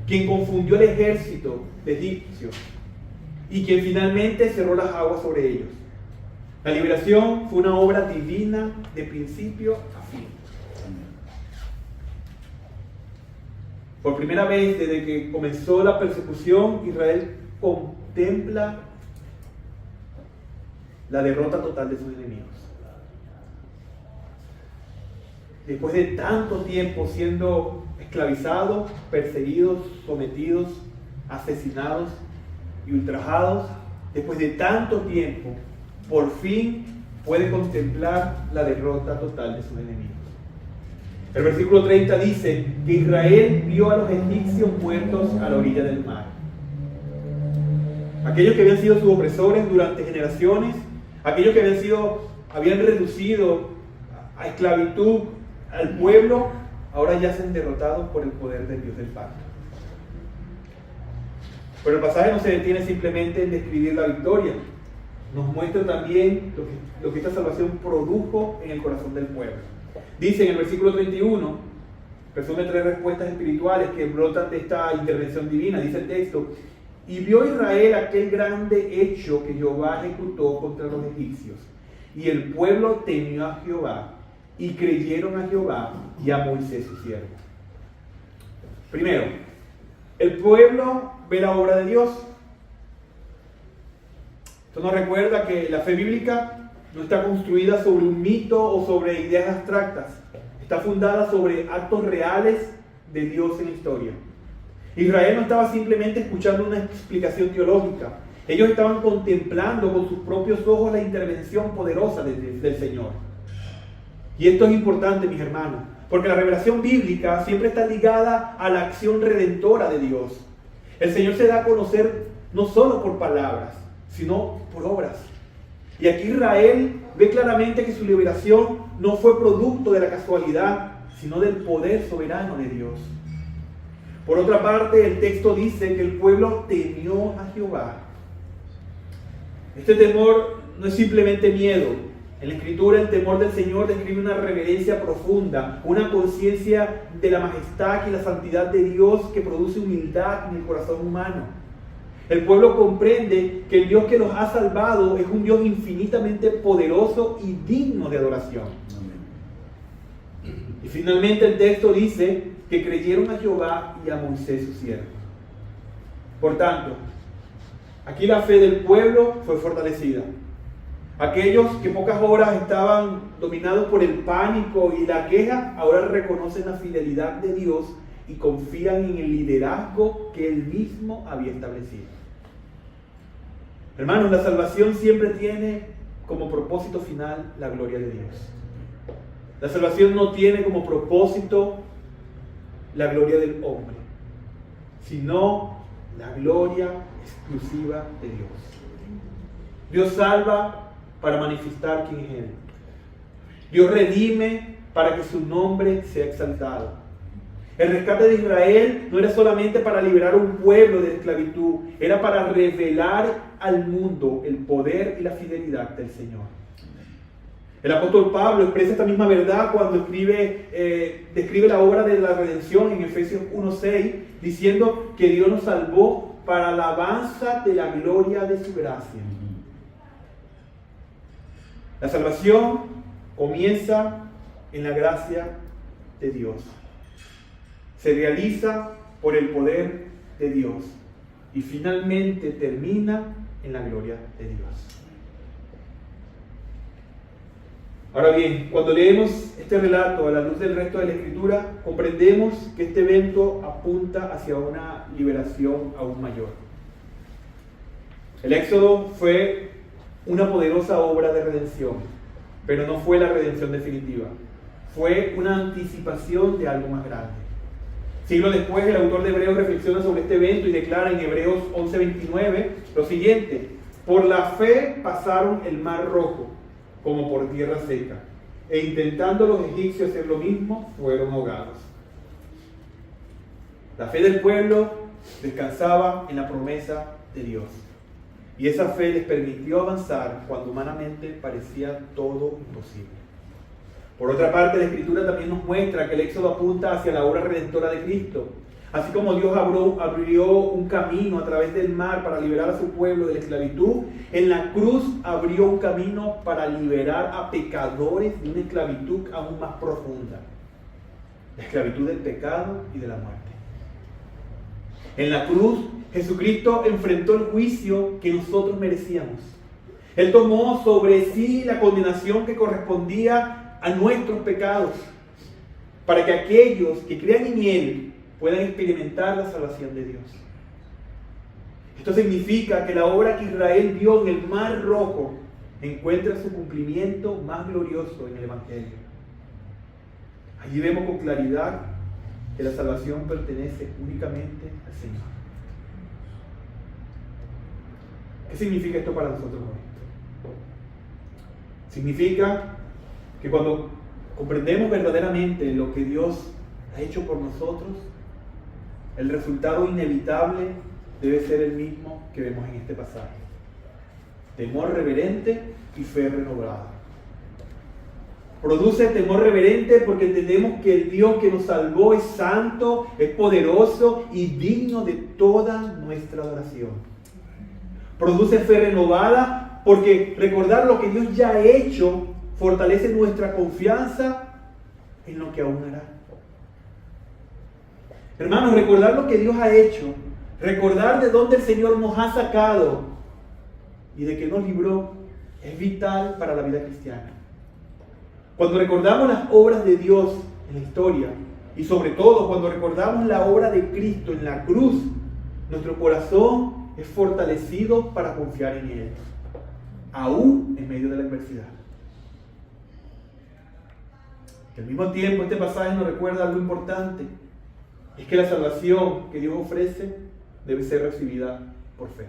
quien confundió el ejército de egipcios y quien finalmente cerró las aguas sobre ellos. La liberación fue una obra divina de principio a fin. Por primera vez desde que comenzó la persecución, Israel contempla la derrota total de sus enemigos. Después de tanto tiempo siendo esclavizados, perseguidos, sometidos, asesinados y ultrajados, después de tanto tiempo, por fin puede contemplar la derrota total de sus enemigos. El versículo 30 dice que Israel vio a los egipcios muertos a la orilla del mar. Aquellos que habían sido sus opresores durante generaciones, aquellos que habían reducido a esclavitud al pueblo, ahora yacen derrotados por el poder del Dios del pacto. Pero el pasaje no se detiene simplemente en describir la victoria, nos muestra también lo que esta salvación produjo en el corazón del pueblo. Dice en el versículo 31, resume tres respuestas espirituales que brotan de esta intervención divina. Dice el texto: y vio Israel aquel grande hecho que Jehová ejecutó contra los egipcios, y el pueblo temió a Jehová, y creyeron a Jehová y a Moisés su siervo. Primero, el pueblo ve la obra de Dios. Esto nos recuerda que la fe bíblica no está construida sobre un mito o sobre ideas abstractas. Está fundada sobre actos reales de Dios en la historia. Israel no estaba simplemente escuchando una explicación teológica. Ellos estaban contemplando con sus propios ojos la intervención poderosa del Señor. Y esto es importante, mis hermanos, porque la revelación bíblica siempre está ligada a la acción redentora de Dios. El Señor se da a conocer no solo por palabras, sino por obras. Y aquí Israel ve claramente que su liberación no fue producto de la casualidad, sino del poder soberano de Dios. Por otra parte, el texto dice que el pueblo temió a Jehová. Este temor no es simplemente miedo. En la Escritura el temor del Señor describe una reverencia profunda, una conciencia de la majestad y la santidad de Dios que produce humildad en el corazón humano. El pueblo comprende que el Dios que los ha salvado es un Dios infinitamente poderoso y digno de adoración. Y finalmente el texto dice que creyeron a Jehová y a Moisés su siervo. Por tanto, aquí la fe del pueblo fue fortalecida. Aquellos que pocas horas estaban dominados por el pánico y la queja, ahora reconocen la fidelidad de Dios y confían en el liderazgo que Él mismo había establecido. Hermanos, la salvación siempre tiene como propósito final la gloria de Dios. La salvación no tiene como propósito la gloria del hombre, sino la gloria exclusiva de Dios. Dios salva para manifestar quién es Él. Dios redime para que su nombre sea exaltado. El rescate de Israel no era solamente para liberar a un pueblo de esclavitud, era para revelar al mundo el poder y la fidelidad del Señor. El apóstol Pablo expresa esta misma verdad cuando describe la obra de la redención en Efesios 1:6, diciendo que Dios nos salvó para la alabanza de la gloria de su gracia. La salvación comienza en la gracia de Dios. Se realiza por el poder de Dios y finalmente termina en la gloria de Dios. Ahora bien, cuando leemos este relato a la luz del resto de la Escritura, comprendemos que este evento apunta hacia una liberación aún mayor. El Éxodo fue una poderosa obra de redención, pero no fue la redención definitiva. Fue una anticipación de algo más grande. Siglos después, el autor de Hebreos reflexiona sobre este evento y declara en Hebreos 11:29 lo siguiente: por la fe pasaron el mar rojo como por tierra seca, e intentando los egipcios hacer lo mismo, fueron ahogados. La fe del pueblo descansaba en la promesa de Dios, y esa fe les permitió avanzar cuando humanamente parecía todo imposible. Por otra parte, la Escritura también nos muestra que el Éxodo apunta hacia la obra redentora de Cristo. Así como Dios abrió un camino a través del mar para liberar a su pueblo de la esclavitud, en la cruz abrió un camino para liberar a pecadores de una esclavitud aún más profunda: la esclavitud del pecado y de la muerte. En la cruz, Jesucristo enfrentó el juicio que nosotros merecíamos. Él tomó sobre sí la condenación que correspondía a nuestros pecados, para que aquellos que crean en Él puedan experimentar la salvación de Dios. Esto significa que la obra que Israel vio en el Mar Rojo encuentra su cumplimiento más glorioso en el Evangelio. Allí vemos con claridad que la salvación pertenece únicamente al Señor. ¿Qué significa esto para nosotros hoy? Significa que cuando comprendemos verdaderamente lo que Dios ha hecho por nosotros, el resultado inevitable debe ser el mismo que vemos en este pasaje: temor reverente y fe renovada. Produce temor reverente porque entendemos que el Dios que nos salvó es santo, es poderoso y digno de toda nuestra adoración. Produce fe renovada porque recordar lo que Dios ya ha hecho fortalece nuestra confianza en lo que aún hará. Hermanos, recordar lo que Dios ha hecho, recordar de dónde el Señor nos ha sacado y de que nos libró, es vital para la vida cristiana. Cuando recordamos las obras de Dios en la historia, y sobre todo cuando recordamos la obra de Cristo en la cruz, nuestro corazón es fortalecido para confiar en Él, aún en medio de la adversidad. Al mismo tiempo, este pasaje nos recuerda algo importante: es que la salvación que Dios ofrece debe ser recibida por fe.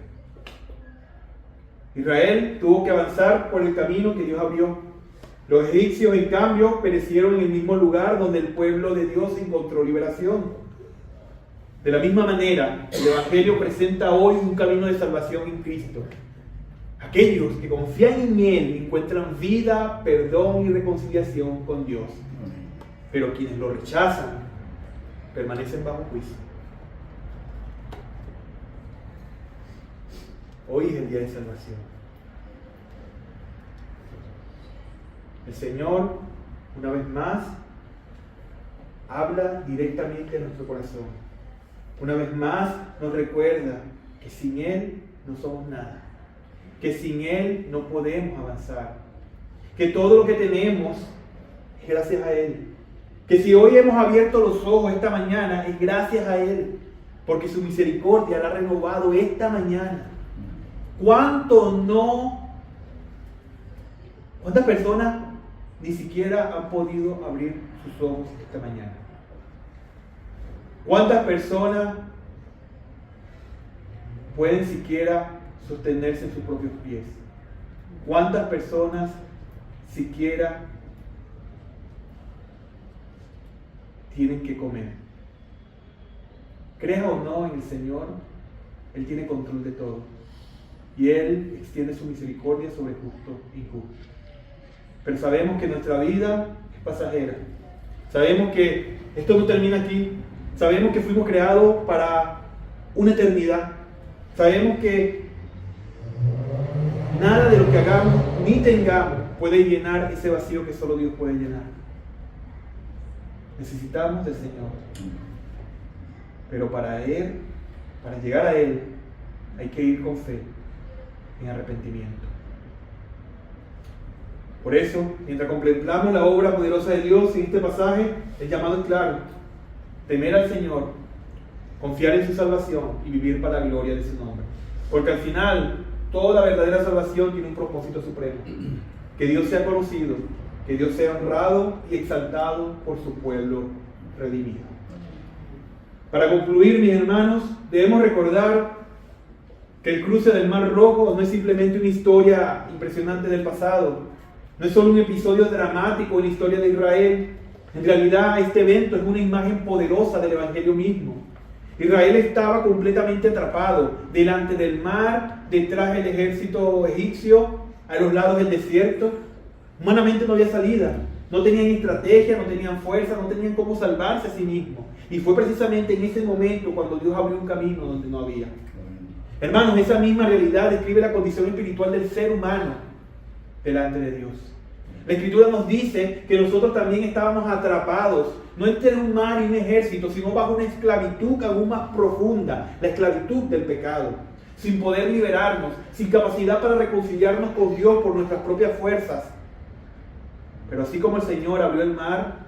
Israel tuvo que avanzar por el camino que Dios abrió. Los egipcios, en cambio, perecieron en el mismo lugar donde el pueblo de Dios encontró liberación. De la misma manera, el Evangelio presenta hoy un camino de salvación en Cristo. aquellos que confían en Él encuentran vida, perdón y reconciliación con Dios. Pero quienes lo rechazan permanecen bajo juicio. Hoy es el día de salvación. El Señor, una vez más, habla directamente a nuestro corazón. Una vez más nos recuerda que sin Él no somos nada. Que sin Él no podemos avanzar. Que todo lo que tenemos es gracias a Él. Que si hoy hemos abierto los ojos esta mañana es gracias a Él. Porque su misericordia la ha renovado esta mañana. ¿Cuántas personas ni siquiera han podido abrir sus ojos esta mañana? ¿Cuántas personas pueden siquiera sostenerse en sus propios pies? ¿Cuántas personas siquiera tienen que comer? Crea o no en el Señor, Él tiene control de todo. Y Él extiende su misericordia sobre justo y injusto. Pero sabemos que nuestra vida es pasajera. Sabemos que esto no termina aquí. Sabemos que fuimos creados para una eternidad. Sabemos que nada de lo que hagamos ni tengamos puede llenar ese vacío que solo Dios puede llenar. Necesitamos del Señor. Pero para llegar a Él, hay que ir con fe, en arrepentimiento. Por eso, mientras contemplamos la obra poderosa de Dios en este pasaje, el llamado es claro: temer al Señor, confiar en su salvación y vivir para la gloria de su nombre. Porque al final, toda verdadera salvación tiene un propósito supremo: que Dios sea conocido, que Dios sea honrado y exaltado por su pueblo redimido. Para concluir, mis hermanos, debemos recordar que el cruce del Mar Rojo no es simplemente una historia impresionante del pasado. No es solo un episodio dramático en la historia de Israel. En realidad, este evento es una imagen poderosa del Evangelio mismo. Israel estaba completamente atrapado delante del mar, detrás del ejército egipcio, a los lados del desierto. Humanamente no había salida. No tenían estrategia, no tenían fuerza, no tenían cómo salvarse a sí mismos. Y fue precisamente en ese momento cuando Dios abrió un camino donde no había. Hermanos, esa misma realidad describe la condición espiritual del ser humano delante de Dios. La Escritura nos dice que nosotros también estábamos atrapados, no entre un mar y un ejército, sino bajo una esclavitud aún más profunda, la esclavitud del pecado, sin poder liberarnos, sin capacidad para reconciliarnos con Dios por nuestras propias fuerzas. Pero así como el Señor abrió el mar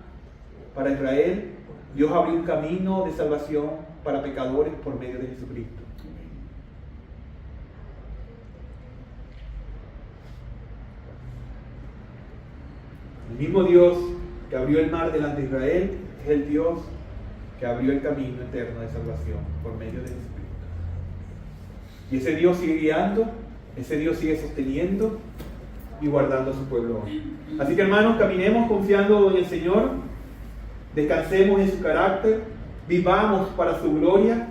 para Israel, Dios abrió un camino de salvación para pecadores por medio de Jesucristo. El mismo Dios que abrió el mar delante de Israel es el Dios que abrió el camino eterno de salvación por medio de Jesucristo. Y ese Dios sigue guiando, ese Dios sigue sosteniendo y guardando a su pueblo hoy. Así que, hermanos, caminemos confiando en el Señor, descansemos en su carácter, vivamos para su gloria,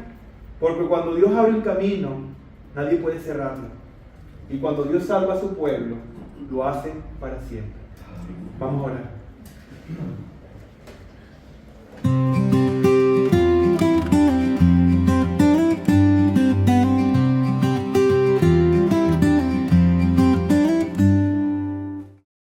porque cuando Dios abre un camino, nadie puede cerrarlo. Y cuando Dios salva a su pueblo, lo hace para siempre. Vamos a orar.